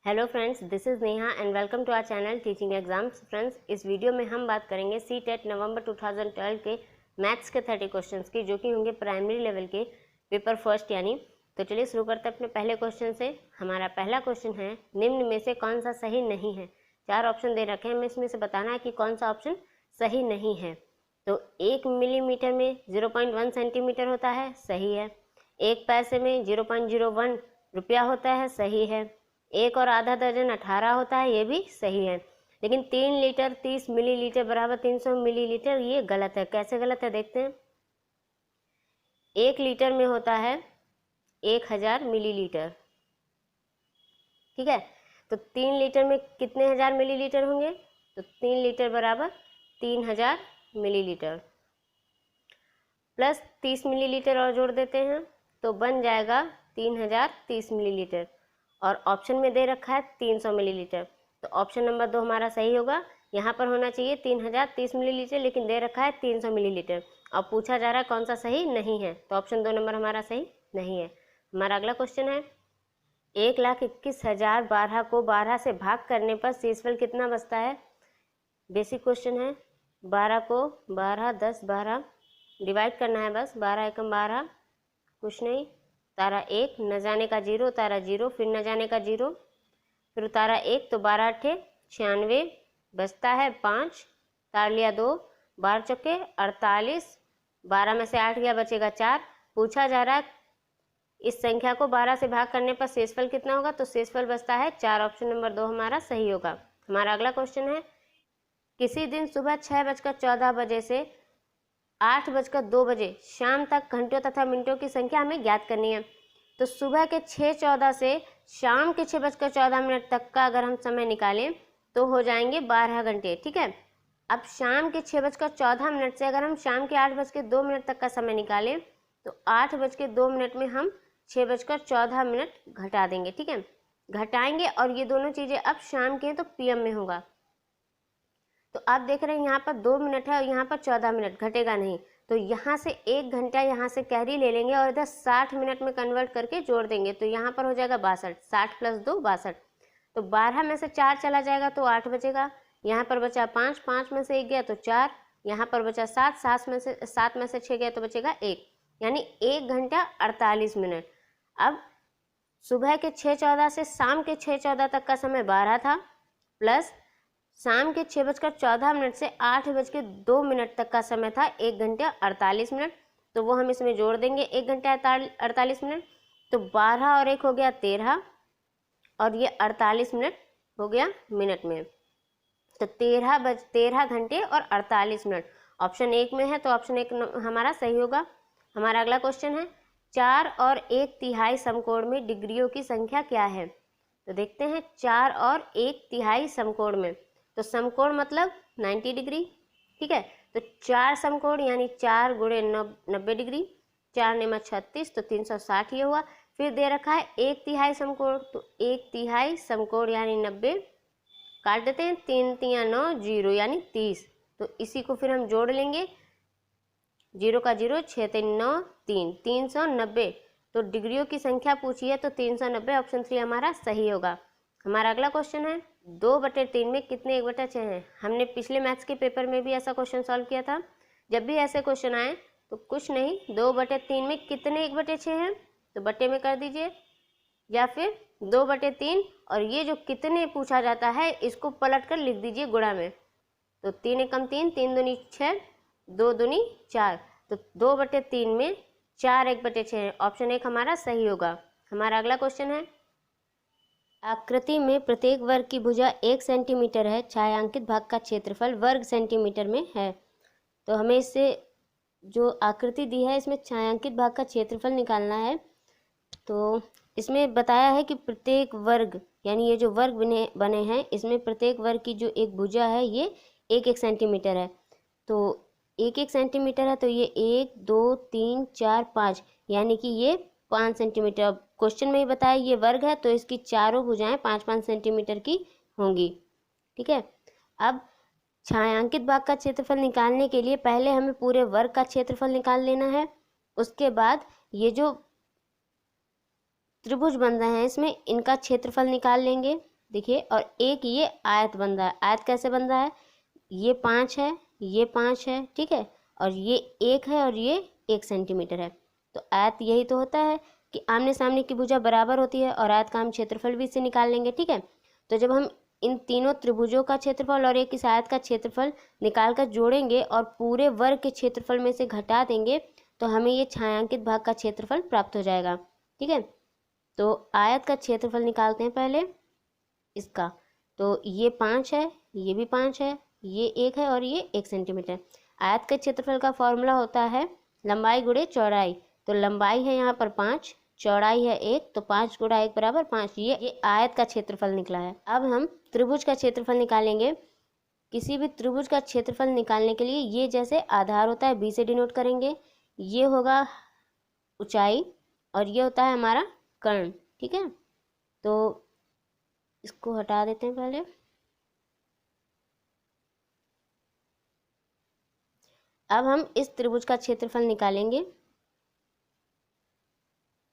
Hello friends, this is Neha and welcome to our channel teaching exams. Friends, इस video में हम बात करेंगे सीटेट नवंबर 2012 के मैथ्स के 30 क्वेश्चंस की, जो कि होंगे प्राइमरी लेवल के पेपर फर्स्ट यानी। तो चलिए शुरू करते हैं अपने पहले क्वेश्चन से। हमारा पहला क्वेश्चन है, निम्न में से कौन सा सही नहीं है। 4 ऑप्शन दे रखे हैं, हमें इसमें से बताना है कि कौन सा ऑप्शन सही नहीं है। तो 1 मिलीमीटर में 0.1 सेंटीमीटर होता है, सही है। 1 पैसे में 0.01 रुपया होता है, सही है। 1 और आधा दर्जन 18 होता है, ये भी सही है। लेकिन 3 लीटर 30 मिलीलीटर बराबर 300 मिलीलीटर, ये गलत है। कैसे गलत है देखते हैं। 1 लीटर में होता है 1000 मिलीलीटर, ठीक है। तो 3 लीटर में कितने हजार मिलीलीटर होंगे, तो 3 लीटर बराबर 3000 मिलीलीटर प्लस 30 मिलीलीटर और जोड़ देते हैं तो बन जाएगा 3030 मिलीलीटर। और ऑप्शन में दे रखा है 300 मिलीलीटर, तो ऑप्शन नंबर 2 हमारा सही होगा। यहाँ पर होना चाहिए 3030 मिलीलीटर, लेकिन दे रखा है 300 मिलीलीटर। और पूछा जा रहा है कौन सा सही नहीं है, तो ऑप्शन 2 नंबर हमारा सही नहीं है। हमारा अगला क्वेश्चन है, 1,21,012 को 12 से भाग करने पर शेषफल कितना बचता है। बेसिक क्वेश्चन है। 12 को 12 10 12 डिवाइड करना है, बस 12 एकम 12, कुछ नहीं। तारा 1, न जाने का 0, तारा 0, फिर न जाने का 0, फिर तारा 1, तो 12 अट्ठे 96, बचता है 5, तार लिया 2, 12 चौके 48, 12 में से 8 गया, बचेगा 4। पूछा जा रहा है इस संख्या को 12 से भाग करने पर शेषफल कितना होगा, तो शेषफल बचता है 4। ऑप्शन नंबर 2 हमारा सही होगा। हमारा अगला क्वेश्चन है, किसी दिन सुबह 6:14 बजे से 8:02 बजे शाम तक घंटों तथा मिनटों की संख्या हमें ज्ञात करनी है। तो सुबह के 6:14 से शाम के 6:14 तक का अगर हम समय निकालें तो हो जाएंगे 12 घंटे, ठीक है। अब शाम के 6:14 से अगर हम शाम के 8:02 तक का समय निकालें तो 8:02 में हम 6:14 घटा देंगे, ठीक है। घटाएंगे और ये दोनों चीज़ें अब शाम के हैं तो पीएम में होगा। तो आप देख रहे हैं यहाँ पर 2 मिनट है और यहाँ पर 14 मिनट, घटेगा नहीं। तो यहाँ से 1 घंटा यहाँ से कैरी ले लेंगे और इधर 60 मिनट में कन्वर्ट करके जोड़ देंगे, तो यहाँ पर हो जाएगा 62, 60 + 2 62। तो 12 में से 4 चला जाएगा तो 8 बचेगा। यहाँ पर बचा 5, 5 में से 1 गया तो 4, यहाँ पर बचा 7, 7 में से 6 गया तो बचेगा 1, यानी 1 घंटा 48 मिनट। अब सुबह के 6:14 से शाम के 6:14 तक का समय 12 था, प्लस शाम के 6:14 से 8:02 तक का समय था 1 घंटे 48 मिनट। तो वो हम इसमें जोड़ देंगे 1 घंटे 48 मिनट। तो 12 और 1 हो गया 13 और ये 48 मिनट हो गया मिनट में। तो 13 घंटे और 48 मिनट ऑप्शन 1 में है, तो ऑप्शन 1 हमारा सही होगा। हमारा अगला क्वेश्चन है, 4 और 1/3 समकोण में डिग्रियों की संख्या क्या है। तो देखते हैं 4 और 1/3 समकोण में, तो समकोण मतलब 90 डिग्री, ठीक है। तो 4 समकोण यानी 4 × 90 डिग्री, 4 × 36 तो 360 ये हुआ। फिर दे रखा है 1/3 समकोण, तो 1/3 समकोण यानी 90, काट देते हैं, 3 × 3 = 9, 0 यानी 30। तो इसी को फिर हम जोड़ लेंगे, 0 का 0, 6 × 3 = 9, 3, 390। तो डिग्रियों की संख्या पूछी है तो 390, ऑप्शन 3 हमारा सही होगा। हमारा अगला क्वेश्चन है, 2/3 में कितने 1/6 हैं। हमने पिछले मैथ्स के पेपर में भी ऐसा क्वेश्चन सॉल्व किया था। जब भी ऐसे क्वेश्चन आए तो कुछ नहीं, 2/3 में कितने 1/6 हैं, तो बटे में कर दीजिए, या फिर 2/3 और ये जो कितने पूछा जाता है इसको पलट कर लिख दीजिए गुणा में। तो 3 एकम 3, 3 दूनी 6, 2 दूनी 4, तो 2/3 में 4 1/6 है। ऑप्शन 1 हमारा सही होगा। हमारा अगला क्वेश्चन है, आकृति में प्रत्येक वर्ग की भुजा 1 सेंटीमीटर है, छायांकित भाग का क्षेत्रफल वर्ग सेंटीमीटर में है। तो हमें इससे जो आकृति दी है इसमें छायांकित भाग का क्षेत्रफल निकालना है। तो इसमें बताया है कि प्रत्येक वर्ग यानी ये जो वर्ग बने हैं इसमें प्रत्येक वर्ग की जो एक भुजा है ये 1 सेंटीमीटर है। तो 1 सेंटीमीटर है, तो ये 1 2 3 4 5 यानी कि ये 5 सेंटीमीटर। अब क्वेश्चन में ही बताया ये वर्ग है तो इसकी चारों भुजाएं 5-5 सेंटीमीटर की होंगी, ठीक है। अब छायांकित भाग का क्षेत्रफल निकालने के लिए पहले हमें पूरे वर्ग का क्षेत्रफल निकाल लेना है। उसके बाद ये जो त्रिभुज बन रहे हैं इसमें, इनका क्षेत्रफल निकाल लेंगे। देखिए, और एक ये आयत बन रहा है। आयत कैसे बन रहा है? ये 5 है, ये 5 है, ठीक है, और ये 1 है और ये 1 सेंटीमीटर है। तो आयत यही तो होता है कि आमने सामने की भुजा बराबर होती है, और आयत का हम क्षेत्रफल भी इससे निकाल लेंगे, ठीक है। तो जब हम इन तीनों त्रिभुजों का क्षेत्रफल और एक इस आयत का क्षेत्रफल निकाल कर जोड़ेंगे और पूरे वर्ग के क्षेत्रफल में से घटा देंगे, तो हमें ये छायांकित भाग का क्षेत्रफल प्राप्त हो जाएगा, ठीक है। तो आयत का क्षेत्रफल निकालते हैं पहले इसका। तो ये 5 है, ये भी 5 है, ये 1 है और ये 1 सेंटीमीटर। आयत के क्षेत्रफल का फॉर्मूला होता है लंबाई गुणे चौड़ाई। तो लंबाई है यहाँ पर 5, चौड़ाई है 1, तो 5 गुणा 1 बराबर 5। ये आयत का क्षेत्रफल निकला है। अब हम त्रिभुज का क्षेत्रफल निकालेंगे। किसी भी त्रिभुज का क्षेत्रफल निकालने के लिए ये जैसे आधार होता है बी से डिनोट करेंगे, ये होगा ऊंचाई और ये होता है हमारा कर्ण, ठीक है। तो इसको हटा देते हैं पहले। अब हम इस त्रिभुज का क्षेत्रफल निकालेंगे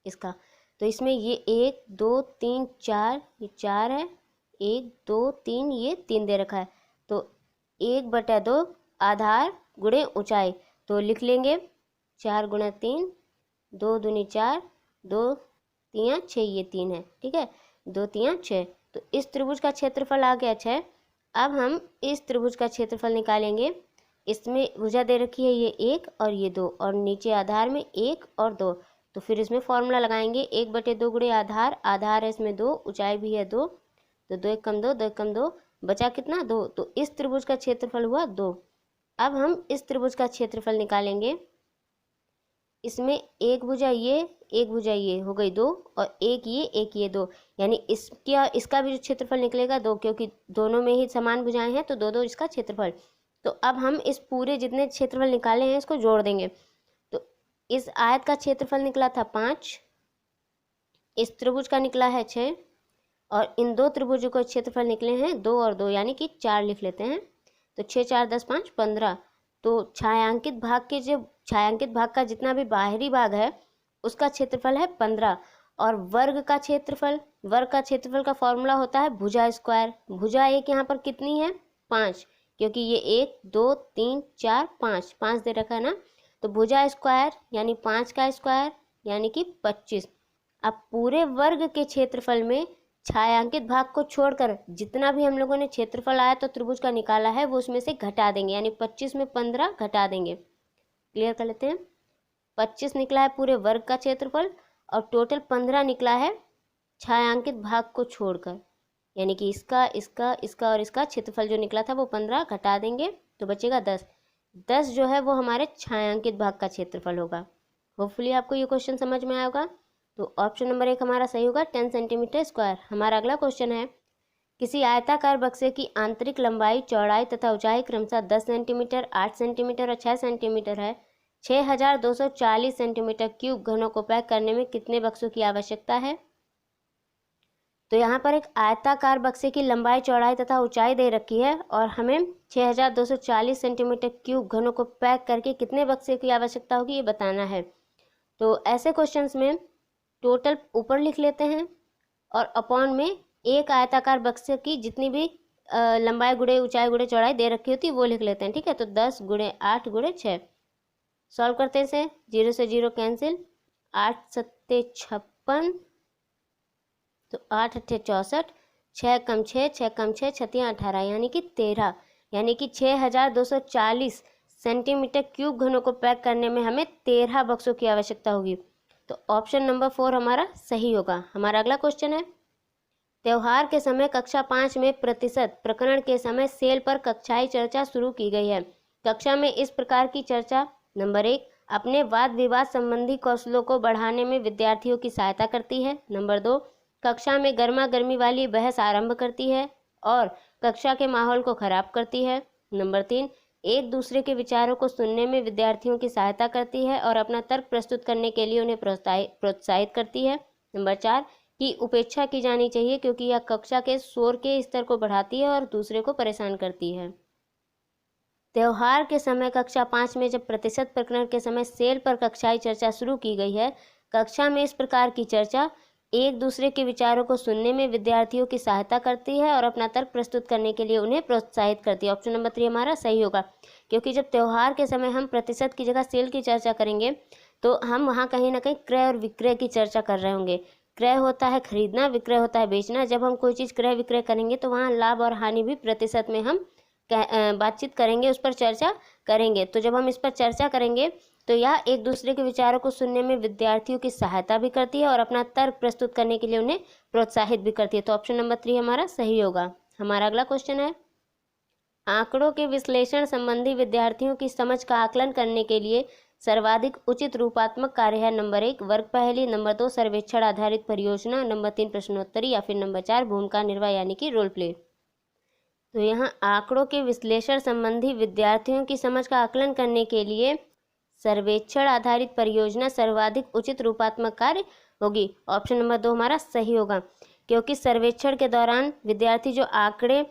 इसका। तो इसमें ये 1 2 3 4, ये 4 है, 1 2 3, ये 3 दे रखा है। तो 1/2 आधार गुणे ऊंचाई, तो लिख लेंगे 4 गुणा 3, 2 दूनी 4, 2 3 6, ये 3 है, ठीक है, 2 3 6। तो इस त्रिभुज का क्षेत्रफल आ गया 6। अब हम इस त्रिभुज का क्षेत्रफल निकालेंगे। इसमें भुजा दे रखी है ये 1 और ये 2, और नीचे आधार में 1 और 2। तो फिर इसमें फॉर्मूला लगाएंगे 1/2 गुणे आधार, आधार है इसमें 2, ऊंचाई भी है 2, तो 2 1 कम 2, 2 1 कम 2, बचा कितना 2। तो इस त्रिभुज का क्षेत्रफल हुआ 2। अब हम इस त्रिभुज का क्षेत्रफल निकालेंगे। इसमें एक भुजा ये, एक भुजा ये, हो गई 2, और एक ये 2, यानी इसका भी जो क्षेत्रफल निकलेगा 2, क्योंकि दोनों में ही समान भुजाएं हैं, तो 2 2 इसका क्षेत्रफल। तो अब हम इस पूरे जितने क्षेत्रफल निकाले हैं इसको जोड़ देंगे। तो इस आयत का क्षेत्रफल निकला था 5, इस त्रिभुज का निकला है 6, और इन दो त्रिभुजों के क्षेत्रफल निकले हैं 2 और 2, यानी कि 4 लिख लेते हैं। तो 6 4 10 5 15। तो छायांकित भाग का जितना भी बाहरी भाग है उसका क्षेत्रफल है 15, और वर्ग का क्षेत्रफल का फॉर्मूला होता है भुजा स्क्वायर। भुजा एक यहाँ पर कितनी है? 5, क्योंकि ये 1 2 3 4 5 दे रखा है ना। तो भुजा स्क्वायर यानी 5 का स्क्वायर यानी कि 25। अब पूरे वर्ग के क्षेत्रफल में छायांकित भाग को छोड़कर जितना भी हम लोगों ने क्षेत्रफल आया तो त्रिभुज का निकाला है वो उसमें से घटा देंगे, यानी 25 में 15 घटा देंगे। क्लियर कर लेते हैं। 25 निकला है पूरे वर्ग का क्षेत्रफल, और टोटल 15 निकला है छायांकित भाग को छोड़कर, यानी कि इसका और इसका क्षेत्रफल जो निकला था वो 15 घटा देंगे तो बचेगा 10। 10 जो है वो हमारे छायांकित भाग का क्षेत्रफल होगा। होपफुली आपको ये क्वेश्चन समझ में आया होगा। तो ऑप्शन नंबर 1 हमारा सही होगा, 10 सेंटीमीटर स्क्वायर। हमारा अगला क्वेश्चन है, किसी आयताकार बक्से की आंतरिक लंबाई, चौड़ाई तथा ऊंचाई क्रमशः 10 सेंटीमीटर, 8 सेंटीमीटर और 6 सेंटीमीटर है। 6240 सेंटीमीटर क्यूब घनों को पैक करने में कितने बक्सों की आवश्यकता है? तो यहाँ पर एक आयताकार बक्से की लंबाई, चौड़ाई तथा ऊंचाई दे रखी है, और हमें 6240 सेंटीमीटर क्यूब घनों को पैक करके कितने बक्से की आवश्यकता होगी ये बताना है। तो ऐसे क्वेश्चंस में टोटल ऊपर लिख लेते हैं, और अपॉन में एक आयताकार बक्से की जितनी भी लंबाई गुणे ऊंचाई गुणे चौड़ाई दे रखी होती है वो लिख लेते हैं, ठीक है। तो 10 गुणे 8 गुणे 6 सॉल्व करते हैं इसे। 0 से 0 कैंसिल, 8 सत्ते 56, तो 8 अट्ठे 64, 6 कम 6, 6 कम 6 छतियाँ 18, यानी कि 13, यानी कि 6240 सेंटीमीटर क्यूब घनों को पैक करने में हमें 13 बक्सों की आवश्यकता होगी। तो ऑप्शन नंबर 4 हमारा सही होगा। हमारा अगला क्वेश्चन है, त्योहार के समय कक्षा 5 में प्रतिशत प्रकरण के समय सेल पर कक्षाई चर्चा शुरू की गई है। कक्षा में इस प्रकार की चर्चा नंबर 1 अपने वाद विवाद संबंधी कौशलों को बढ़ाने में विद्यार्थियों की सहायता करती है। नंबर 2 कक्षा में गर्मा गर्मी वाली बहस आरंभ करती है और कक्षा के माहौल को खराब करती है। नंबर 3 एक दूसरे के विचारों को सुनने में विद्यार्थियों की सहायता करती है और अपना तर्क प्रस्तुत करने के लिए उन्हें प्रोत्साहित करती है। नंबर 4 की उपेक्षा की जानी चाहिए क्योंकि यह कक्षा के शोर के स्तर को बढ़ाती है और दूसरे को परेशान करती है। त्योहार के समय कक्षा 5 में जब प्रतिशत प्रकरण के समय सेल पर कक्षाई चर्चा शुरू की गई है, कक्षा में इस प्रकार की चर्चा एक दूसरे के विचारों को सुनने में विद्यार्थियों की सहायता करती है और अपना तर्क प्रस्तुत करने के लिए उन्हें प्रोत्साहित करती है। ऑप्शन नंबर 3 हमारा सही होगा, क्योंकि जब त्यौहार के समय हम प्रतिशत की जगह सेल की चर्चा करेंगे तो हम वहाँ कहीं ना कहीं क्रय और विक्रय की चर्चा कर रहे होंगे। क्रय होता है खरीदना, विक्रय होता है बेचना। जब हम कोई चीज़ क्रय विक्रय करेंगे तो वहाँ लाभ और हानि भी प्रतिशत में हम बातचीत करेंगे, उस पर चर्चा करेंगे। तो जब हम इस पर चर्चा करेंगे तो यह एक दूसरे के विचारों को सुनने में विद्यार्थियों की सहायता भी करती है और अपना तर्क प्रस्तुत करने के लिए उन्हें प्रोत्साहित भी करती है। तो ऑप्शन नंबर 3 हमारा सही होगा। हमारा अगला क्वेश्चन है, आंकड़ों के विश्लेषण संबंधी विद्यार्थियों की समझ का आकलन करने के लिए सर्वाधिक उचित रूपात्मक कार्य है। नंबर 1 वर्ग पहेली, नंबर 2 सर्वेक्षण आधारित परियोजना, नंबर 3 प्रश्नोत्तरी या फिर नंबर 4 भूमिका निर्वाह यानी कि रोल प्ले। तो यहाँ आंकड़ों के विश्लेषण संबंधी विद्यार्थियों की समझ का आकलन करने के लिए सर्वेक्षण आधारित परियोजना सर्वाधिक उचित रूपात्मक कार्य होगी। ऑप्शन नंबर 2 हमारा सही होगा, क्योंकि सर्वेक्षण के दौरान विद्यार्थी जो आंकड़े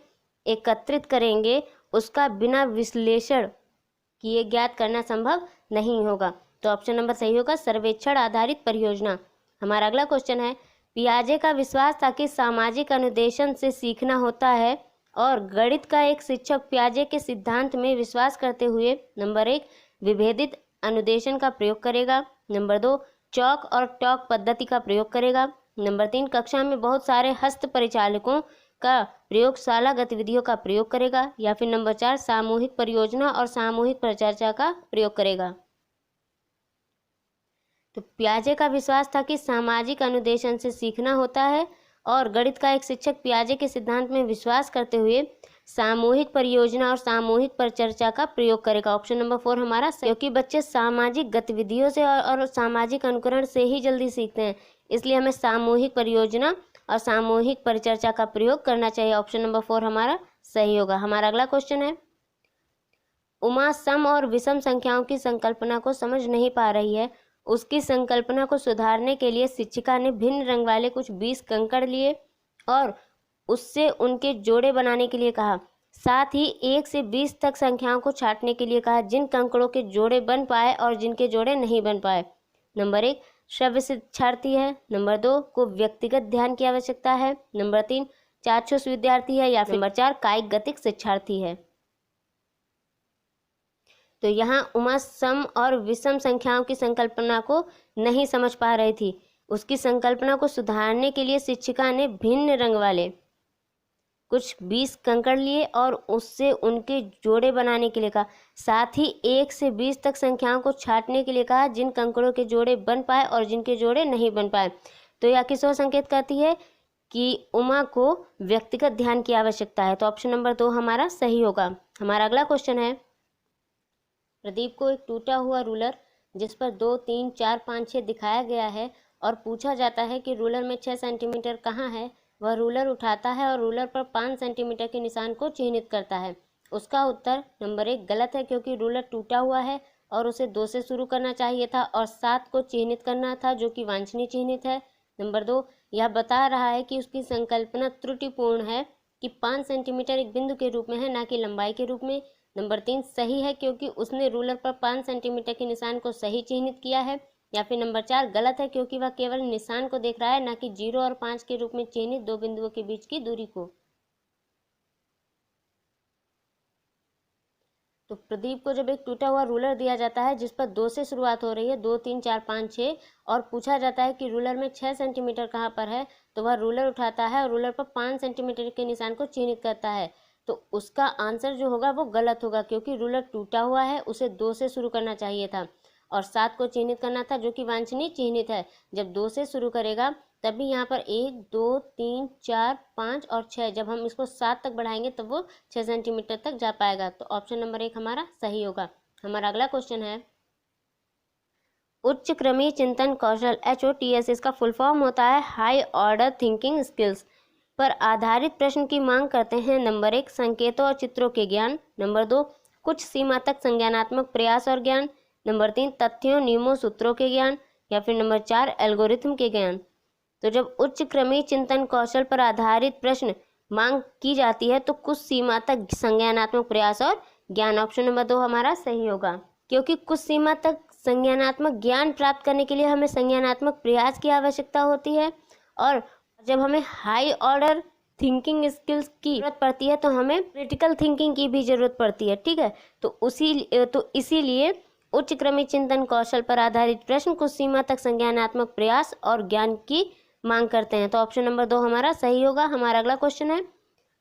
एकत्रित करेंगे उसका बिना विश्लेषण किए ज्ञात करना संभव नहीं होगा। तो ऑप्शन नंबर सही होगा, सर्वेक्षण आधारित परियोजना। हमारा अगला क्वेश्चन है, पियाजे का विश्वास था कि सामाजिक अनुदेशन से सीखना होता है और गणित का एक शिक्षक पियाजे के सिद्धांत में विश्वास करते हुए नंबर 1 विभेदित अनुदेशन का प्रयोग करेगा, नंबर 2 चौक और टॉक पद्धति का प्रयोग करेगा, नंबर 3 कक्षा में बहुत सारे हस्त परिचालकों का प्रयोगशाला गतिविधियों का प्रयोग करेगा, या फिर नंबर 4 सामूहिक परियोजना और सामूहिक परिचर्चा का प्रयोग करेगा। तो पियाजे का विश्वास था कि सामाजिक अनुदेशन से सीखना होता है और गणित का एक शिक्षक पियाजे के सिद्धांत में विश्वास करते हुए सामूहिक परियोजना और सामूहिक परिचर्चा का प्रयोग करेगा। ऑप्शन नंबर 4 हमारा, क्योंकि बच्चे सामाजिक गतिविधियों से और सामाजिक अनुकरण से ही जल्दी सीखते हैं, इसलिए हमें सामूहिक परियोजना और सामूहिक परिचर्चा का प्रयोग करना चाहिए। ऑप्शन नंबर 4 हमारा सही होगा। हमारा अगला क्वेश्चन है, उमा सम और विषम संख्याओं की संकल्पना को समझ नहीं पा रही है। उसकी संकल्पना को सुधारने के लिए शिक्षिका ने भिन्न रंग वाले कुछ 20 कंकड़ लिए और उससे उनके जोड़े बनाने के लिए कहा। साथ ही 1 से 20 तक संख्याओं को छांटने के लिए कहा, जिन कंकड़ों के जोड़े बन पाए और जिनके जोड़े नहीं बन पाए। नंबर 1 श्रव्य शिक्षार्थी है, नंबर 2 को व्यक्तिगत ध्यान की आवश्यकता है, नंबर 3 चाक्षुष विद्यार्थी है, या फिर नंबर 4 कायिक गतिक शिक्षार्थी है। तो यहाँ उमा सम और विषम संख्याओं की संकल्पना को नहीं समझ पा रही थी। उसकी संकल्पना को सुधारने के लिए शिक्षिका ने भिन्न रंग वाले कुछ 20 कंकड़ लिए और उससे उनके जोड़े बनाने के लिए कहा। साथ ही 1 से 20 तक संख्याओं को छांटने के लिए कहा, जिन कंकड़ों के जोड़े बन पाए और जिनके जोड़े नहीं बन पाए। तो यह किस ओर संकेत करती है कि उमा को व्यक्तिगत ध्यान की आवश्यकता है। तो ऑप्शन नंबर 2 हमारा सही होगा। हमारा अगला क्वेश्चन है, प्रदीप को एक टूटा हुआ रूलर जिस पर 2, 3, 4, 5, 6 दिखाया गया है और पूछा जाता है कि रूलर में 6 सेंटीमीटर कहाँ है। वह रूलर उठाता है और रूलर पर 5 सेंटीमीटर के निशान को चिन्हित करता है। उसका उत्तर नंबर 1 गलत है, क्योंकि रूलर टूटा हुआ है और उसे 2 से शुरू करना चाहिए था और 7 को चिन्हित करना था, जो कि वांछनीय चिन्हित है। नंबर 2 यह बता रहा है कि उसकी संकल्पना त्रुटिपूर्ण है कि 5 सेंटीमीटर एक बिंदु के रूप में है, ना कि लंबाई के रूप में। नंबर 3 सही है, क्योंकि उसने रूलर पर 5 सेंटीमीटर के निशान को सही चिन्हित किया है। या फिर नंबर 4 गलत है, क्योंकि वह केवल निशान को देख रहा है, ना कि 0 और 5 के रूप में चिन्हित 2 बिंदुओं के बीच की दूरी को। तो प्रदीप को जब एक टूटा हुआ रूलर दिया जाता है जिस पर 2 से शुरुआत हो रही है, 2, 3, 4, 5, 6, और पूछा जाता है कि रूलर में 6 सेंटीमीटर कहाँ पर है, तो वह रूलर उठाता है और रूलर पर 5 सेंटीमीटर के निशान को चिन्हित करता है। तो उसका आंसर जो होगा वो गलत होगा, क्योंकि रूलर टूटा हुआ है, उसे 2 से शुरू करना चाहिए था और 7 को चिन्हित करना था, जो कि वांछनीय चिन्हित है। जब 2 से शुरू करेगा तभी यहाँ पर 1, 2, 3, 4, 5 और 6, जब हम इसको 7 तक बढ़ाएंगे तब वो 6 सेंटीमीटर तक जा पाएगा। तो ऑप्शन नंबर 1 हमारा सही होगा। हमारा अगला क्वेश्चन है, उच्च क्रमीय चिंतन कौशल HOTS, इसका फुल फॉर्म होता है हाई ऑर्डर थिंकिंग स्किल्स, पर आधारित प्रश्न की मांग करते हैं। नंबर 1 संकेतों और चित्रों के ज्ञान, नंबर 2 कुछ सीमा तक संज्ञानात्मक प्रयास और ज्ञान, नंबर 3 तथ्यों नियमों सूत्रों के ज्ञान, या फिर नंबर 4 एल्गोरिथम के ज्ञान। तो जब उच्च क्रमीय चिंतन कौशल पर आधारित प्रश्न मांग की जाती है तो कुछ सीमा तक संज्ञानात्मक प्रयास और ज्ञान। ऑप्शन नंबर 2 हमारा सही होगा, क्योंकि कुछ सीमा तक संज्ञानात्मक ज्ञान प्राप्त करने के लिए हमें संज्ञानात्मक प्रयास की आवश्यकता होती है और जब हमें हाई ऑर्डर थिंकिंग स्किल्स की जरूरत पड़ती है तो हमें क्रिटिकल थिंकिंग की भी जरूरत पड़ती है, ठीक है। तो इसीलिए उच्च क्रमी चिंतन कौशल पर आधारित प्रश्न कुछ सीमा तक संज्ञानात्मक प्रयास और ज्ञान की मांग करते हैं। तो ऑप्शन नंबर 2 हमारा सही होगा। हमारा अगला क्वेश्चन है,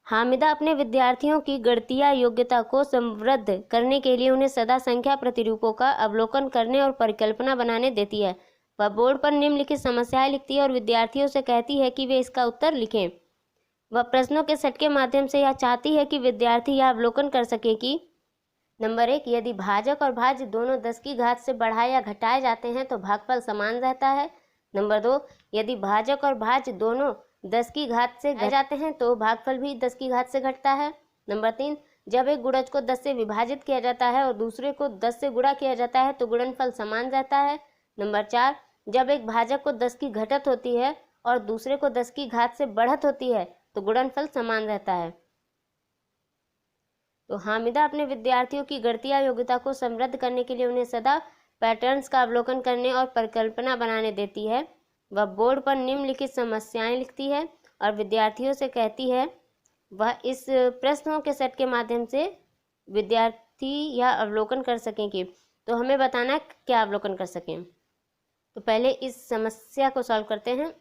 हामिदा अपने विद्यार्थियों की गणितीय योग्यता को समृद्ध करने के लिए उन्हें सदा संख्या प्रतिरूपों का अवलोकन करने और परिकल्पना बनाने देती है। वह बोर्ड पर निम्नलिखित समस्याएं लिखती है और विद्यार्थियों से कहती है कि वे इसका उत्तर लिखें। वह प्रश्नों के सेट के माध्यम से यह चाहती है कि विद्यार्थी यह अवलोकन कर सके कि नंबर 1, यदि भाजक और भाज्य दोनों 10 की घात से बढ़ाए या घटाए जाते हैं तो भागफल समान रहता है। नंबर 2, यदि भाजक और भाज्य दोनों 10 की घात से घट जाते हैं तो भागफल भी 10 की घात से घटता है। नंबर 3, जब एक गुणज को 10 से विभाजित किया जाता है और दूसरे को 10 से गुणा किया जाता है तो गुणनफल समान रहता है। नंबर 4, जब एक भाजक को 10 की घटत होती है और दूसरे को 10 की घात से बढ़त होती है तो गुणनफल समान रहता है। तो हामिदा अपने विद्यार्थियों की गणितीय योग्यता को समृद्ध करने के लिए उन्हें सदा पैटर्न्स का अवलोकन करने और परिकल्पना बनाने देती है। वह बोर्ड पर निम्नलिखित समस्याएं लिखती है और विद्यार्थियों से कहती है वह इस प्रश्नों के सेट के माध्यम से विद्यार्थी यह अवलोकन कर सकेंगे। तो हमें बताना क्या अवलोकन कर सकें। तो पहले इस समस्या को सॉल्व करते हैं।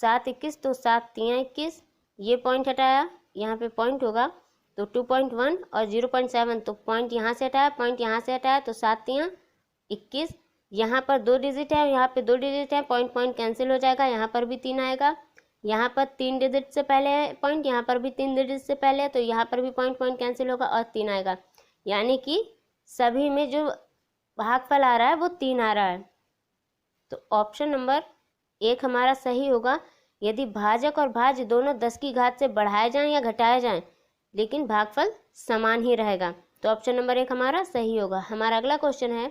7 21 तो 7 3 21, ये पॉइंट हटाया, यहाँ पे पॉइंट होगा तो 2.1 और 0.7, तो पॉइंट यहाँ से हटाया, पॉइंट यहाँ से हटाया तो 7 3 21। यहाँ पर 2 डिजिट है, यहाँ पे 2 डिजिट है, पॉइंट पॉइंट कैंसिल हो जाएगा, यहाँ पर भी 3 आएगा। यहाँ पर 3 डिजिट से पहले है पॉइंट, यहाँ पर भी 3 डिजिट से पहले है तो यहाँ पर भी पॉइंट पॉइंट कैंसिल होगा और 3 आएगा। यानी कि सभी में जो भागफल आ रहा है वो 3 आ रहा है। तो ऑप्शन नंबर 1 हमारा सही होगा। यदि भाजक और भाज्य दोनों 10 की घात से बढ़ाए जाएं या घटाए जाएं लेकिन भागफल समान ही रहेगा, तो ऑप्शन नंबर 1 हमारा सही होगा। हमारा अगला क्वेश्चन है,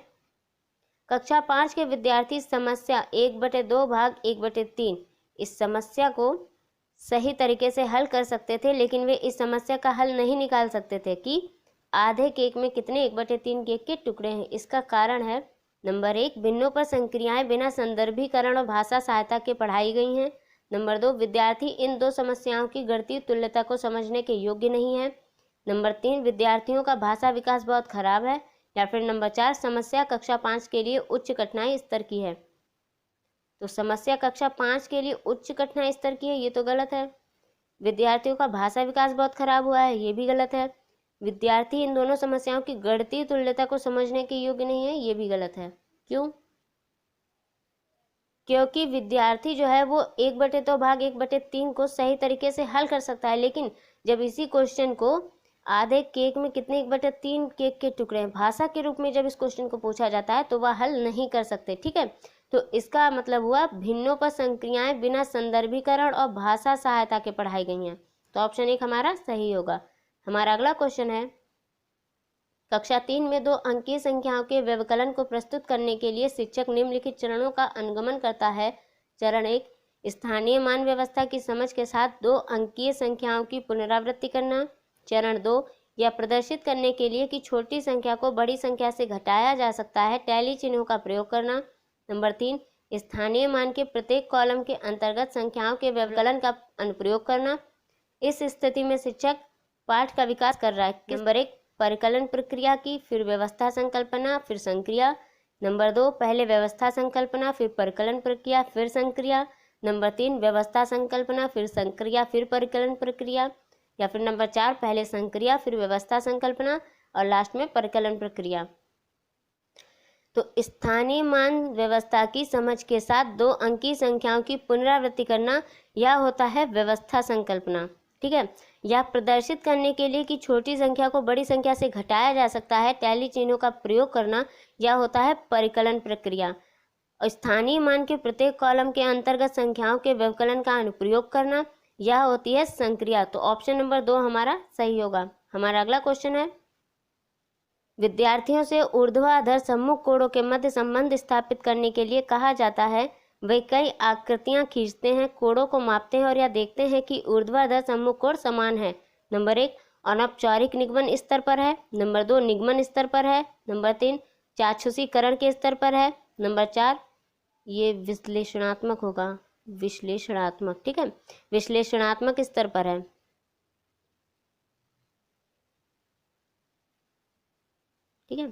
कक्षा 5 के विद्यार्थी समस्या 1/2 भाग 1/3 इस समस्या को सही तरीके से हल कर सकते थे, लेकिन वे इस समस्या का हल नहीं निकाल सकते थे कि आधे केक में कितने 1/3 केक के टुकड़े हैं। इसका कारण है नंबर 1, भिन्नों पर संक्रियाएं बिना संदर्भीकरण और भाषा सहायता के पढ़ाई गई हैं। नंबर 2, विद्यार्थी इन दो समस्याओं की गणितीय तुल्यता को समझने के योग्य नहीं है। नंबर 3, विद्यार्थियों का भाषा विकास बहुत खराब है। या फिर नंबर 4, समस्या कक्षा 5 के लिए उच्च कठिनाई स्तर की है। तो समस्या कक्षा 5 के लिए उच्च कठिनाई स्तर की है, ये तो गलत है। विद्यार्थियों का भाषा विकास बहुत खराब हुआ है, ये भी गलत है। विद्यार्थी इन दोनों समस्याओं की गणितीय तुल्यता को समझने के योग्य नहीं है, ये भी गलत है। क्यों? क्योंकि विद्यार्थी जो है वो 1/2 भाग 1/3 को सही तरीके से हल कर सकता है, लेकिन जब इसी क्वेश्चन को आधे केक में कितने 1/3 केक के टुकड़े हैं भाषा के रूप में जब इस क्वेश्चन को पूछा जाता है तो वह हल नहीं कर सकते, ठीक है। तो इसका मतलब हुआ भिन्नों पर संक्रियाएं बिना संदर्भीकरण और भाषा सहायता के पढ़ाई गई हैं। तो ऑप्शन 1 हमारा सही होगा। हमारा अगला क्वेश्चन है, कक्षा 3 में 2 अंकीय संख्याओं के व्यवकलन को प्रस्तुत करने के लिए शिक्षक निम्नलिखित चरणों का अनुगमन करता है। चरण 1, स्थानीय मान व्यवस्था की समझ के साथ 2 अंकीय संख्याओं की पुनरावृत्ति करना। चरण 2, यह प्रदर्शित करने के लिए कि छोटी संख्या को बड़ी संख्या से घटाया जा सकता है, टैली चिन्हों का प्रयोग करना। नंबर 3, स्थानीय मान के प्रत्येक कॉलम के अंतर्गत संख्याओं के व्यवकलन का अनुप्रयोग करना। इस स्थिति में शिक्षक पाठ का विकास कर रहा है। नंबर 1, परिकलन प्रक्रिया की, फिर व्यवस्था संकल्पना, फिर संक्रिया। नंबर 2, पहले व्यवस्था संकल्पना, फिर परिकलन प्रक्रिया, फिर संक्रिया। नंबर 3, व्यवस्था संकल्पना, फिर संक्रिया, फिर परिकलन प्रक्रिया। या फिर नंबर 4, पहले संक्रिया, फिर व्यवस्था संकल्पना और लास्ट में परिकलन प्रक्रिया। तो स्थानीय मान व्यवस्था की समझ के साथ 2 अंकीय संख्याओं की पुनरावृत्ति करना, यह होता है व्यवस्था संकल्पना, ठीक है। यह प्रदर्शित करने के लिए कि छोटी संख्या को बड़ी संख्या से घटाया जा सकता है, टैली चिन्हों का प्रयोग करना, यह होता है परिकलन प्रक्रिया। और स्थानीय मान के प्रत्येक कॉलम के अंतर्गत संख्याओं के व्यवकलन का अनुप्रयोग करना, यह होती है संक्रिया। तो ऑप्शन नंबर 2 हमारा सही होगा। हमारा अगला क्वेश्चन है, विद्यार्थियों से ऊर्ध्वाधर सम्मुख कोणों के मध्य संबंध स्थापित करने के लिए कहा जाता है। वे कई आकृतियां खींचते हैं, कोणों को मापते हैं और यह देखते हैं कि ऊर्ध्वाधर सम्मुख कोण समान है। नंबर 1, अनौपचारिक निगमन स्तर पर है। नंबर 2, निगमन स्तर पर है। नंबर 3, चाक्षुषीकरण के स्तर पर है। नंबर 4, ये विश्लेषणात्मक होगा। विश्लेषणात्मक, ठीक है, विश्लेषणात्मक स्तर पर है। ठीक है,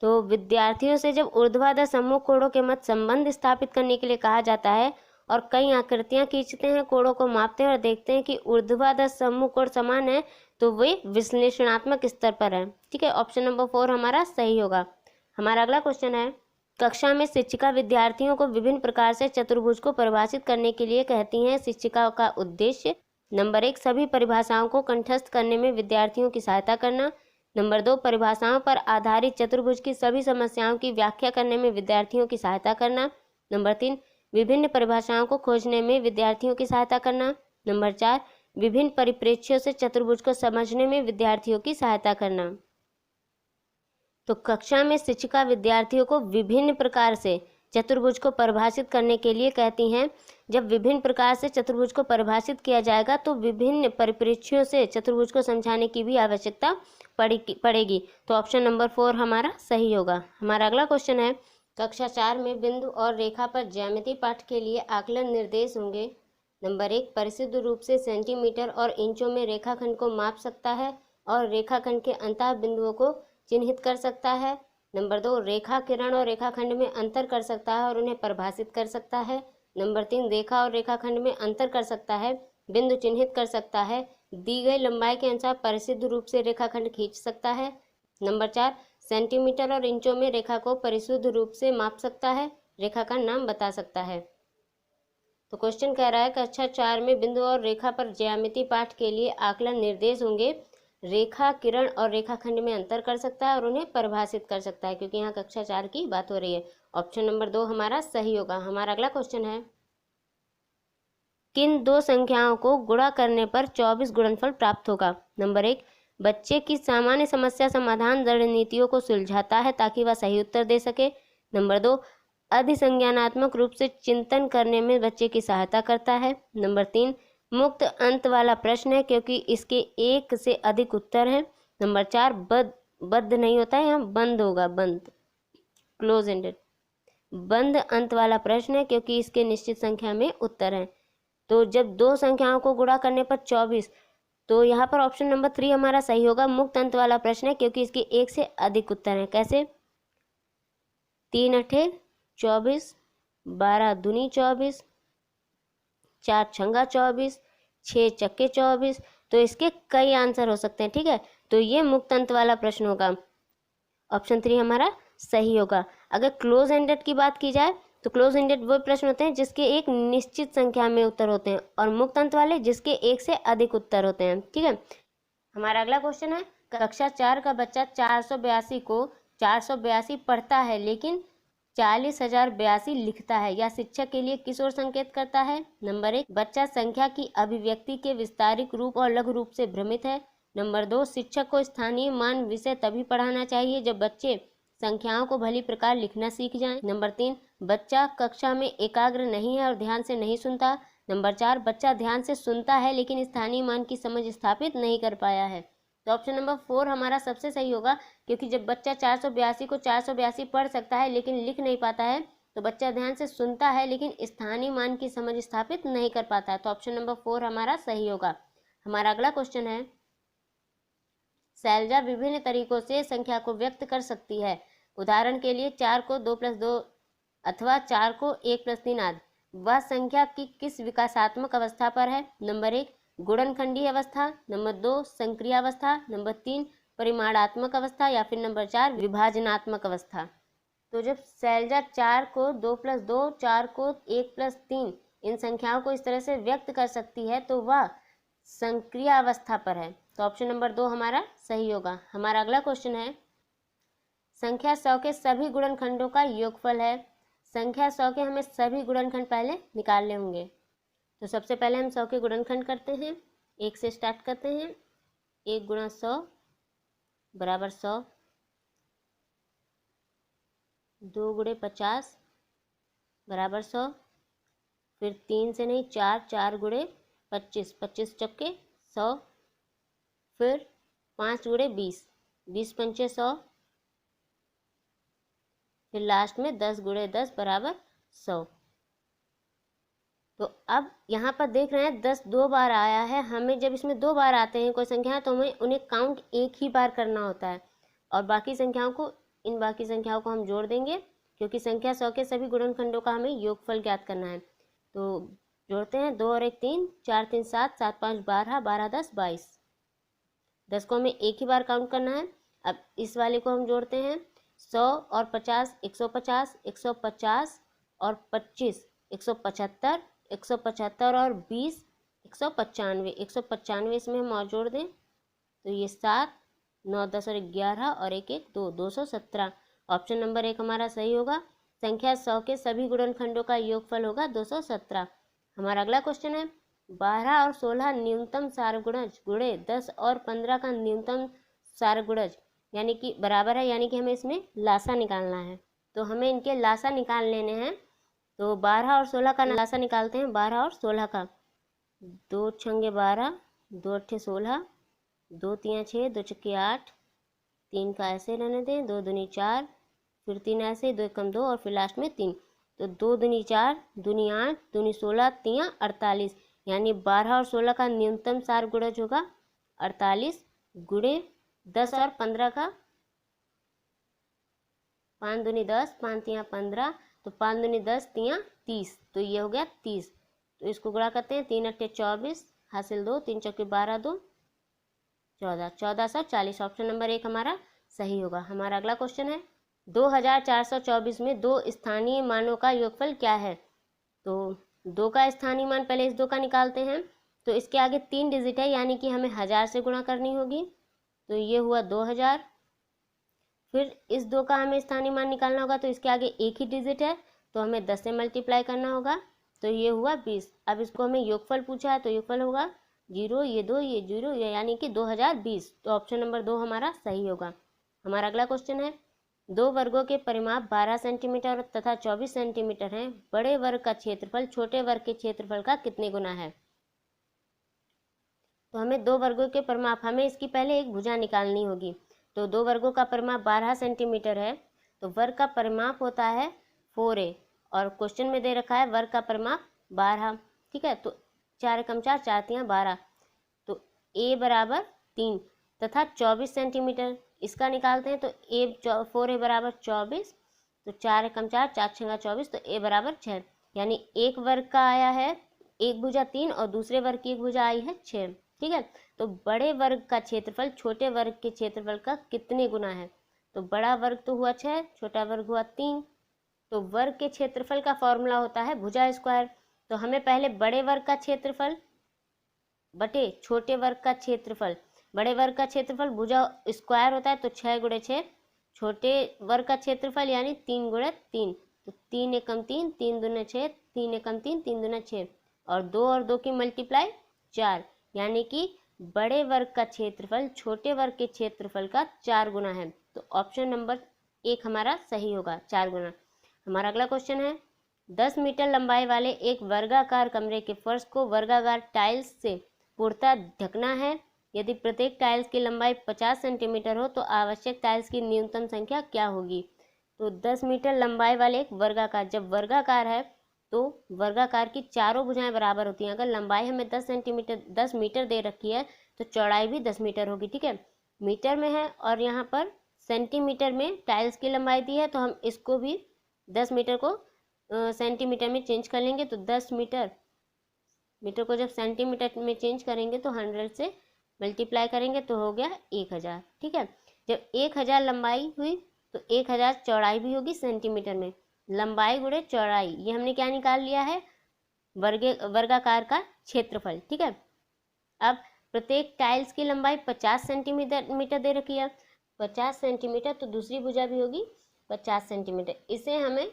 तो विद्यार्थियों से जब ऊर्ध्वाधर समूह कोणों के मध्य संबंध स्थापित करने के लिए कहा जाता है और कई आकृतियां खींचते हैं, कोणों को मापते हैं और देखते हैं कि ऊर्ध्वाधर समूह कोण समान है, तो वे विश्लेषणात्मक स्तर पर है। ठीक है, ऑप्शन नंबर 4 हमारा सही होगा। हमारा अगला क्वेश्चन है, कक्षा में शिक्षिका विद्यार्थियों को विभिन्न प्रकार से चतुर्भुज को परिभाषित करने के लिए कहती हैं। शिक्षिका का उद्देश्य नंबर 1 सभी परिभाषाओं को कंठस्थ करने में विद्यार्थियों की सहायता करना। नंबर 2 परिभाषाओं पर आधारित चतुर्भुज की सभी समस्याओं की व्याख्या करने में विद्यार्थियों की सहायता करना। नंबर 3 विभिन्न परिभाषाओं को खोजने में विद्यार्थियों की सहायता करना। नंबर 4 विभिन्न परिप्रेक्ष्यों से चतुर्भुज को समझने में विद्यार्थियों की सहायता करना। तो कक्षा में शिक्षिका विद्यार्थियों को विभिन्न प्रकार से चतुर्भुज को परिभाषित करने के लिए कहती हैं। जब विभिन्न प्रकार से चतुर्भुज को परिभाषित किया जाएगा तो विभिन्न परिप्रेक्ष्यों से चतुर्भुज को समझाने की भी आवश्यकता पड़ेगी। तो ऑप्शन नंबर 4 हमारा सही होगा। हमारा अगला क्वेश्चन है, कक्षा 4 में बिंदु और रेखा पर ज्यामिति पाठ के लिए आकलन निर्देश होंगे। नंबर 1 परिशुद्ध रूप से सेंटीमीटर और इंचों में रेखाखंड को माप सकता है और रेखाखंड के अंतः बिंदुओं को चिन्हित कर सकता है। नंबर 2 रेखा किरण और रेखाखंड में अंतर कर सकता है और उन्हें परिभाषित कर सकता है। नंबर 3 रेखा और रेखाखंड में अंतर कर सकता है, बिंदु चिन्हित कर सकता है, दी गई लंबाई के अनुसार परिशुद्ध रूप से रेखाखंड खींच सकता है। नंबर 4 सेंटीमीटर और इंचों में रेखा को परिशुद्ध रूप से माप सकता है, रेखा का नाम बता सकता है। तो क्वेश्चन कह रहा है कक्षा 4 में बिंदु और रेखा पर ज्यामिति पाठ के लिए आकलन निर्देश होंगे। रेखा किरण और रेखाखंड में अंतर कर सकता है और उन्हें परिभाषित कर सकता है, क्योंकि यहाँ कक्षा 4 की बात हो रही है। ऑप्शन नंबर 2 हमारा सही होगा। हमारा अगला क्वेश्चन है, किन दो संख्याओं को गुणा करने पर 24 गुणनफल प्राप्त होगा। नंबर 1 बच्चे की सामान्य समस्या समाधान रणनीतियों को सुलझाता है ताकि वह सही उत्तर दे सके। नंबर 2 अधिसंज्ञानात्मक रूप से चिंतन करने में बच्चे की सहायता करता है। नंबर 3 मुक्त अंत वाला प्रश्न है क्योंकि इसके एक से अधिक उत्तर हैं। नंबर 4 बद्ध नहीं होता है, यहाँ बंद होगा, बंद, क्लोज एंडेड। बंद अंत वाला प्रश्न है क्योंकि इसके निश्चित संख्या में उत्तर हैं। तो जब दो संख्याओं को गुणा करने पर 24, तो यहाँ पर ऑप्शन नंबर 3 हमारा सही होगा। मुक्त अंत वाला प्रश्न है क्योंकि इसके एक से अधिक उत्तर हैं। कैसे? 3 अठे 24, 12 दूनी 24, 4 छंगा 24, 6 चक्के 24। तो इसके कई आंसर हो सकते हैं। ठीक है, तो ये मुक्त अंत वाला प्रश्न होगा। ऑप्शन 3 हमारा सही होगा। अगर क्लोज एंडेड की बात की जाए तो क्लोज एंडेड वो प्रश्न होते हैं जिसके एक निश्चित संख्या में उत्तर होते हैं और मुक्त अंत वाले जिसके एक से अधिक उत्तर होते हैं। ठीक है, हमारा अगला क्वेश्चन है, कक्षा 4 का बच्चा 482 को 482 पढ़ता है लेकिन 40,082 लिखता है, या शिक्षक के लिए किस ओर संकेत करता है। नंबर 1 बच्चा संख्या की अभिव्यक्ति के विस्तारित रूप और लघु रूप से भ्रमित है। नंबर 2 शिक्षक को स्थानीय मान विषय तभी पढ़ाना चाहिए जब बच्चे संख्याओं को भली प्रकार लिखना सीख जाएं। नंबर 3 बच्चा कक्षा में एकाग्र नहीं है और ध्यान से नहीं सुनता। नंबर 4 बच्चा ध्यान से सुनता है लेकिन स्थानीय मान की समझ स्थापित नहीं कर पाया है। तो ऑप्शन नंबर 4 हमारा सबसे सही होगा, क्योंकि जब बच्चा 482 को 482 पढ़ सकता है लेकिन लिख नहीं पाता है, तो बच्चा ध्यान से सुनता है लेकिन स्थानीय मान की समझ स्थापित नहीं कर पाता है। तो ऑप्शन नंबर 4 हमारा सही होगा। हमारा अगला क्वेश्चन है, शैलजा विभिन्न तरीकों से संख्या को व्यक्त कर सकती है। उदाहरण के लिए 4 को 2+2 अथवा 4 को 1+3 आदि। वह संख्या की किस विकासात्मक अवस्था पर है। नंबर 1 गुणनखंडीय अवस्था, नंबर 2 संक्रिय अवस्था, नंबर 3 परिमाणात्मक अवस्था, या फिर नंबर 4 विभाजनात्मक अवस्था। तो जब शैलजा 4 को 2+2, 4 को 1+3 इन संख्याओं को इस तरह से व्यक्त कर सकती है तो वह संक्रिय अवस्था पर है। तो ऑप्शन नंबर 2 हमारा सही होगा। हमारा अगला क्वेश्चन है, संख्या 100 के सभी गुणनखंडों का योगफल है। संख्या 100 के हमें सभी गुणनखंड पहले निकालने होंगे। तो सबसे पहले हम 100 के गुणनखंड करते हैं, 1 से स्टार्ट करते हैं। 1 गुणा 100 बराबर 100, 2 गुणे 50 बराबर 100, फिर 3 से नहीं 4, 4 गुणे 25, 25 चक्के 100, फिर 5 गुणे 20, 20 पंचे 100, फिर लास्ट में 10 गुणे 10 बराबर 100। तो अब यहाँ पर देख रहे हैं 10 2 बार आया है, हमें जब इसमें 2 बार आते हैं कोई संख्या तो हमें उन्हें काउंट एक ही बार करना होता है, और बाकी संख्याओं को, इन बाकी संख्याओं को हम जोड़ देंगे, क्योंकि संख्या 100 के सभी गुणनखंडों का हमें योगफल ज्ञात करना है। तो जोड़ते हैं, 2 और 1 3, 4 3 7, 7 5 12, 12 10 22। 10 को हमें एक ही बार काउंट करना है। अब इस वाले को हम जोड़ते हैं, 100 और 50 150, 150 और 25 175, 175 और 20 195, 195 इसमें हम और जोड़ दें तो ये 7 9 10 और 11 और 1 1 2 217। ऑप्शन नंबर 1 हमारा सही होगा। संख्या 100 के सभी गुणनखंडों का योगफल होगा 217। हमारा अगला क्वेश्चन है, 12 और 16 न्यूनतम सारगुणज गुणे 10 और 15 का न्यूनतम सारगुणज यानी कि बराबर है, यानी कि हमें इसमें लासा निकालना है। तो हमें इनके लासा निकाल लेने हैं। तो 12 और 16 का लासा निकालते हैं। 12 और 16 का, 2 छंगे 12, 2 अट्ठे 16, 2 तियाँ 6, 2 छक्के 8, 3 का ऐसे रहने दें, 2 दूनी 4, फिर 3 ऐसे, 2 एकम 2 और फिर लास्ट में 3। तो 2 दूनी 4, दूनी 8, दूनी 16, तियाँ 48, यानी 12 और 16 का न्यूनतम सार गुणज होगा 48 गुणे 10 और 15 का, 5 दूनी 10, 5 तियाँ 15, तो 5 दूनी 10 तियाँ 30, तो ये हो गया 30। तो इसको गुणा करते हैं, 3 अट्ठे 24, हासिल 2, 3 चौके 12 2 14, 1440। ऑप्शन नंबर 1 हमारा सही होगा। हमारा अगला क्वेश्चन है, 2424 में 2 स्थानीय मानों का योगफल क्या है। तो 2 का स्थानीय मान, पहले इस 2 का निकालते हैं। तो इसके आगे 3 डिजिट है, यानी कि हमें 1000 से गुणा करनी होगी। तो ये हुआ 2000। फिर इस 2 का हमें स्थानीय मान निकालना होगा, तो इसके आगे एक ही डिजिट है, तो हमें 10 से मल्टीप्लाई करना होगा। तो ये हुआ 20। अब इसको हमें योगफल पूछा है, तो योगफल होगा 0 ये 2 ये 0, यानी कि 2020। तो ऑप्शन नंबर 2 हमारा सही होगा। हमारा अगला क्वेश्चन है, 2 वर्गों के परिमाप 12 सेंटीमीटर तथा 24 सेंटीमीटर हैं। बड़े वर्ग का क्षेत्रफल छोटे वर्ग के क्षेत्रफल का कितने गुना है। तो हमें 2 वर्गों के परिमाप, हमें इसकी पहले एक भुजा निकालनी होगी। तो 2 वर्गों का परिमाप 12 सेंटीमीटर है, तो वर्ग का परिमाप होता है 4a, और क्वेश्चन में दे रखा है वर्ग का परिमाप 12। ठीक है, तो 4 एकम 4, 4 तियाँ 12, तो a बराबर 3 तथा 24 सेंटीमीटर इसका निकालते हैं। तो a 4a बराबर 24, तो 4 एकम 4, 4 छंगा 24, तो a बराबर 6, यानी एक वर्ग का आया है एक भुजा 3 और दूसरे वर्ग की एक भुजा आई है 6। ठीक है, तो बड़े वर्ग का क्षेत्रफल छोटे वर्ग के क्षेत्रफल का कितने गुना है। तो बड़ा वर्ग तो हुआ 6, छोटा वर्ग हुआ 3। तो वर्ग के क्षेत्रफल का फॉर्मूला होता है भुजा स्क्वायर। तो हमें पहले बड़े वर्ग का क्षेत्रफल बटे छोटे वर्ग का क्षेत्रफल, बड़े वर्ग का क्षेत्रफल भुजा स्क्वायर होता है, तो 6 गुणे 6, छोटे वर्ग का क्षेत्रफल यानी 3 गुणे 3, तो 3 एकम 3, 3 दूने 6, 3 एकम 3, 3 दूने 6, और 2 और 2 की मल्टीप्लाई 4, यानी कि बड़े वर्ग का क्षेत्रफल छोटे वर्ग के क्षेत्रफल का 4 गुना है। तो ऑप्शन नंबर 1 हमारा सही होगा, 4 गुना। हमारा अगला क्वेश्चन है, 10 मीटर लंबाई वाले एक वर्गाकार कमरे के फर्श को वर्गाकार टाइल्स से पूर्णतः ढकना है। यदि प्रत्येक टाइल्स की लंबाई 50 सेंटीमीटर हो तो आवश्यक टाइल्स की न्यूनतम संख्या क्या होगी। तो 10 मीटर लंबाई वाले एक वर्गाकार, जब वर्गाकार है तो वर्गाकार की चारों भुजाएं बराबर होती हैं। अगर लंबाई हमें 10 मीटर दे रखी है तो चौड़ाई भी 10 मीटर होगी। ठीक है, मीटर में है और यहाँ पर सेंटीमीटर में टाइल्स की लंबाई दी है, तो हम इसको भी 10 मीटर को सेंटीमीटर में चेंज कर लेंगे। तो 10 मीटर को जब सेंटीमीटर में चेंज करेंगे तो 100 से मल्टीप्लाई करेंगे तो हो गया 1000। ठीक है, जब 1000 लंबाई हुई तो 1000 चौड़ाई भी होगी सेंटीमीटर में। लंबाई गुणे चौड़ाई, ये हमने क्या निकाल लिया है, वर्गाकार का क्षेत्रफल। ठीक है, अब प्रत्येक टाइल्स की लंबाई 50 सेंटीमीटर दे रखी है, 50 सेंटीमीटर, तो दूसरी भुजा भी होगी 50 सेंटीमीटर। इसे हमें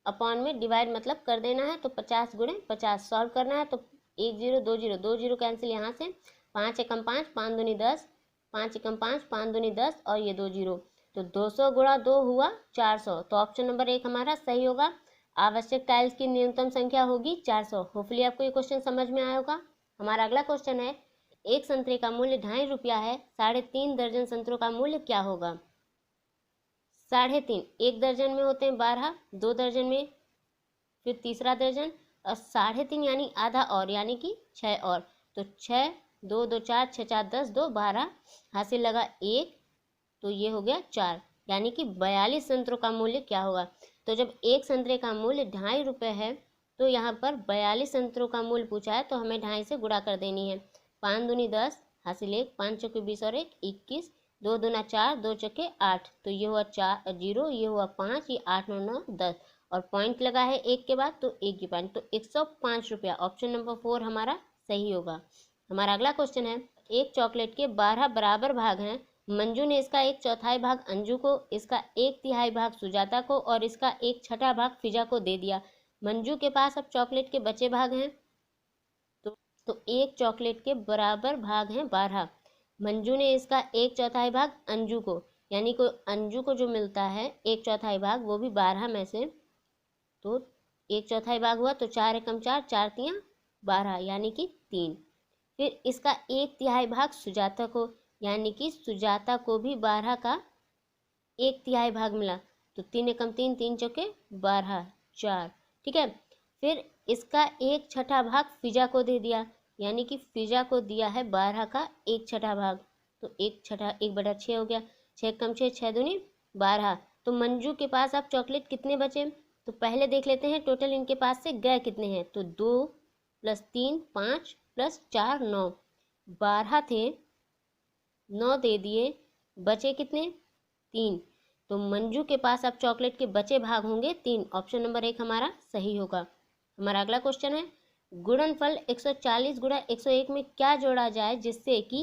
अपॉन में डिवाइड मतलब कर देना है, तो 50 गुणे 50 सॉल्व करना है। तो 1 0 2 0 2 0 कैंसिल यहाँ से, 5 एकम 5, 5 दूनी 10, 5 एकम 5, 5 दूनी 10 और ये 2 0, तो 200 गुणा 2 हुआ 400। तो ऑप्शन नंबर 1 हमारा सही होगा। आवश्यक टाइल्स की न्यूनतम संख्या होगी 400। होपफुली आपको ये क्वेश्चन समझ में आया होगा। हमारा अगला क्वेश्चन है, एक संतरे का मूल्य 2.5 रुपया है, 3.5 दर्जन संतरों का मूल्य क्या होगा। 3.5, एक दर्जन में होते हैं 12, 2 दर्जन में फिर तीसरा दर्जन और 3.5 यानी आधा और, यानी कि 6 और, तो 6 2 2 4 6 4 10 2 12, हासिल लगा 1, तो ये हो गया 4, यानी कि 42 संतरों का मूल्य क्या होगा। तो जब एक संतरे का मूल्य 2.5 रुपये है तो यहाँ पर 42 संतरों का मूल्य पूछा है, तो हमें 2.5 से गुणा कर देनी है। 5 दूनी 10, हासिल 1, 5 चौके 20 और 1 21, 2 दूना 4, 2 चौके 8, तो ये हुआ 4 0, ये हुआ 5, ये 8 9 9 10, और पॉइंट लगा है एक के बाद, तो एक की पॉइंट, तो 105 रुपया। ऑप्शन नंबर 4 हमारा सही होगा। हमारा अगला क्वेश्चन है, एक चॉकलेट के 12 बराबर भाग हैं। मंजू ने इसका 1/4 भाग अंजू को, इसका 1/3 भाग सुजाता को और इसका 1/6 भाग फिजा को दे दिया। मंजू के पास अब चॉकलेट के बचे भाग हैं, तो एक चॉकलेट के बराबर भाग हैं 12। मंजू ने इसका 1/4 भाग अंजू को, यानी को अंजू को जो मिलता है 1/4 भाग, वो भी 12 में से, तो 1/4 भाग हुआ, तो 4 एकम 4, 4 तियाँ 12, यानी कि 3। फिर इसका 1/3 भाग सुजाता को, यानी कि सुजाता को भी 12 का 1/3 भाग मिला, तो 3 एकम 3, 3 चौके 12 4, ठीक है। फिर इसका 1/6 भाग फिजा को दे दिया, यानी कि फिजा को दिया है 12 का 1/6 भाग, तो 1/6 1/6 हो गया, 6 एकम 6, 6 दूनी 12। तो मंजू के पास अब चॉकलेट कितने बचे, तो पहले देख लेते हैं टोटल इनके पास से गए कितने हैं, तो 2 + 3 5 + 4 9, 12 थे, 9 दे दिए, बचे कितने 3, तो मंजू के पास अब चॉकलेट के बचे भाग होंगे 3। ऑप्शन नंबर 1 हमारा सही होगा। हमारा अगला क्वेश्चन है, गुणनफल 140 गुणा 101 में क्या जोड़ा जाए जिससे कि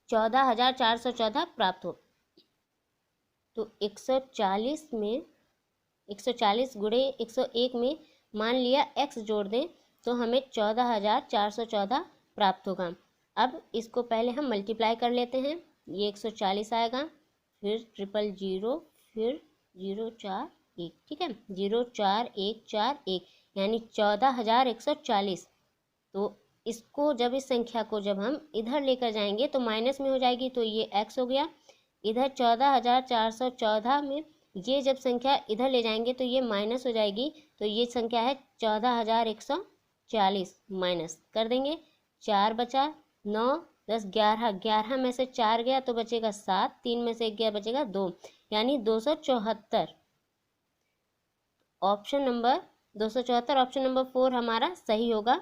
14,414 प्राप्त हो। तो 140 में 140 गुणे 101 में मान लिया x जोड़ दें तो हमें 14,414 प्राप्त होगा। अब इसको पहले हम मल्टीप्लाई कर लेते हैं, ये 140 आएगा, फिर 000, फिर 041, ठीक है, 04141, यानी 14,140। तो इसको जब इस संख्या को जब हम इधर लेकर जाएंगे तो माइनस में हो जाएगी, तो ये x हो गया। इधर 14,414 में ये जब संख्या इधर ले जाएंगे तो ये माइनस हो जाएगी, तो ये संख्या है 14,140, माइनस कर देंगे, 4 बचा, 9 10 11, 11 में से 4 गया तो बचेगा 7, 3 में से 1 गया बचेगा 2, यानी 274। ऑप्शन नंबर 274, ऑप्शन नंबर 4 हमारा सही होगा।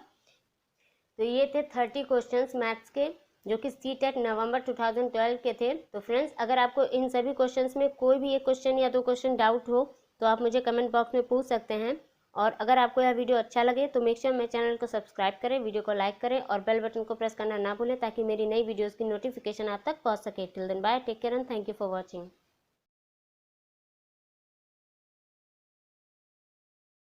तो ये थे 30 क्वेश्चंस मैथ्स के जो कि सीटेट नवंबर 2012 के थे। तो फ्रेंड्स, अगर आपको इन सभी क्वेश्चंस में कोई भी एक क्वेश्चन या 2 क्वेश्चन डाउट हो तो आप मुझे कमेंट बॉक्स में पूछ सकते हैं। और अगर आपको यह वीडियो अच्छा लगे तो मेक श्योर मेरे चैनल को सब्सक्राइब करें, वीडियो को लाइक करें और बेल बटन को प्रेस करना ना भूलें ताकि मेरी नई वीडियोज़ की नोटिफिकेशन आप तक पहुँच सके। Till then bye, take care and thank you for watching.